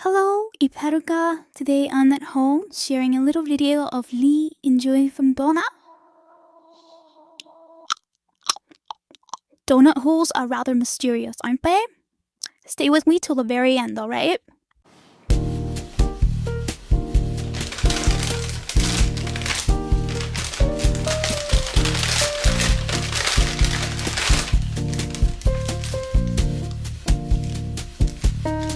Hello, it's Haruka. Today I'm at home sharing a little video of Lee enjoying from donut. Donut holes are rather mysterious, aren't they? Stay with me till the very end, alright?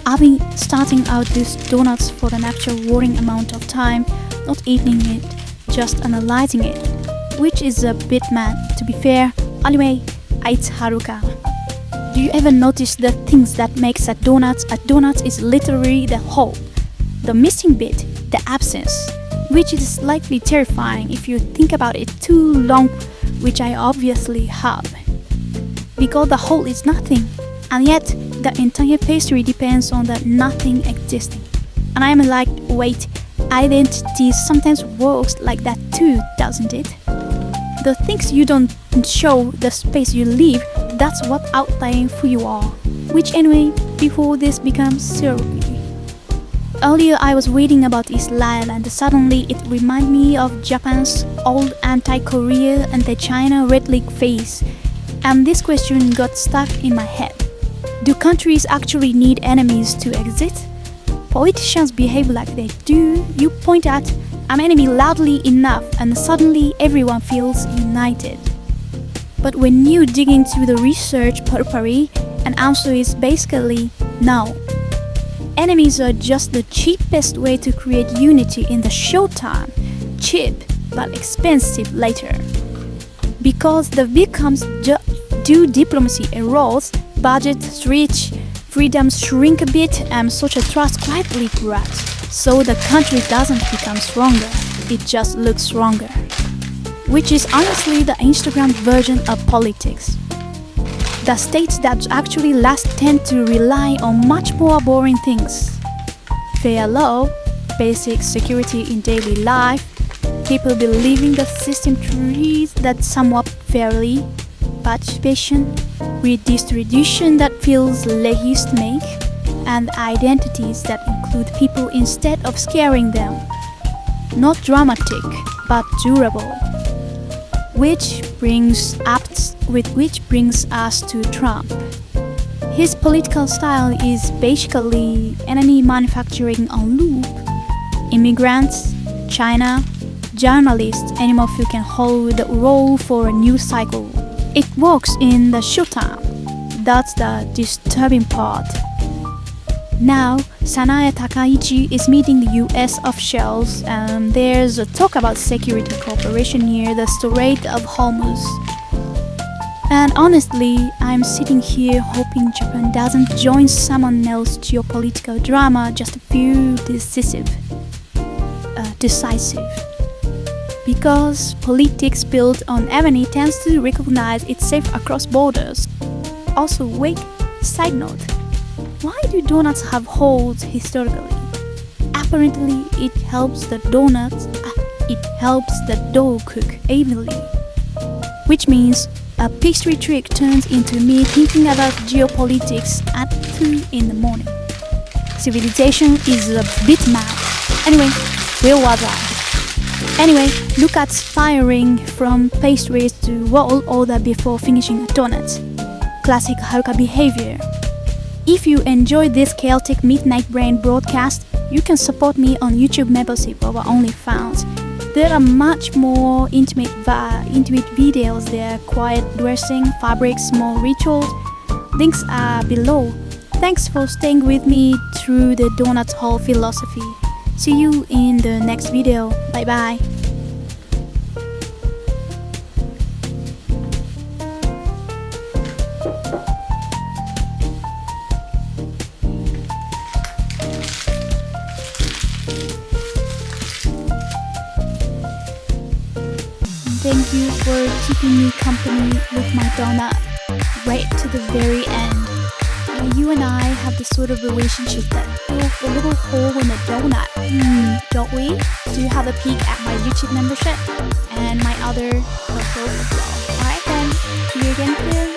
I've been starting out these donuts for an actual worrying amount of time, not eating it, just analyzing it, which is a bit mad, to be fair. Anyway, it's Haruka. Do you ever notice the things that makes a donut? A donut is literally the hole, the missing bit, the absence, which is slightly terrifying if you think about it too long, which I obviously have. Because the hole is nothing, and yet the entire pastry depends on that nothing existing. And I'm like, wait, identity sometimes works like that too, doesn't it? The things you don't show, the space you leave, that's what outline who you are. Which anyway, before this becomes therapy. Earlier I was reading about Israel and suddenly it reminded me of Japan's old anti-Korea, anti-China red league phase. And this question got stuck in my head. Do countries actually need enemies to exist? Politicians behave like they do. You point at an enemy loudly enough and suddenly everyone feels united. But when you dig into the research properly, an answer is basically no. Enemies are just the cheapest way to create unity in the short term. Cheap, but expensive later. Because the becomes do diplomacy erodes, budgets reach, freedoms shrink a bit, and social trust quietly corrupts. So the country doesn't become stronger, it just looks stronger. Which is honestly the Instagram version of politics. The states that actually last tend to rely on much more boring things. Fair law, basic security in daily life, people believing the system treats that somewhat fairly, participation, redistribution that feels legitimate, and identities that include people instead of scaring them. Not dramatic, but durable. Which brings us to Trump. His political style is basically enemy manufacturing on loop. Immigrants, China, journalists, anyone who can hold the role for a news cycle. It works in the short term. That's the disturbing part. Now, Sanae Takaichi is meeting the US officials and there's a talk about security cooperation near the Strait of Hormuz. And honestly, I'm sitting here hoping Japan doesn't join someone else's geopolitical drama, just a few decisive. Because politics built on enmity tends to recognize itself across borders. Also, wait, side note. Why do donuts have holes historically? Apparently, it helps the dough cook evenly. Which means a pastry trick turns into me thinking about geopolitics at 2 in the morning. Civilization is a bit mad. Anyway, where was I? Anyway, look at firing from pastries to world order before finishing a donut. Classic Haruka behavior. If you enjoyed this chaotic midnight brain broadcast, you can support me on YouTube membership over OnlyFans. There are much more intimate videos there, quiet dressing, fabrics, small rituals. Links are below. Thanks for staying with me through the donut hole philosophy. See you in the next video. Bye bye. Thank you for keeping me company with my donut right to the very end. You and I have the sort of relationship that fills the little hole in the donut, don't we? Do you have a peek at my YouTube membership and my other socials as well? Alright then, see you again soon.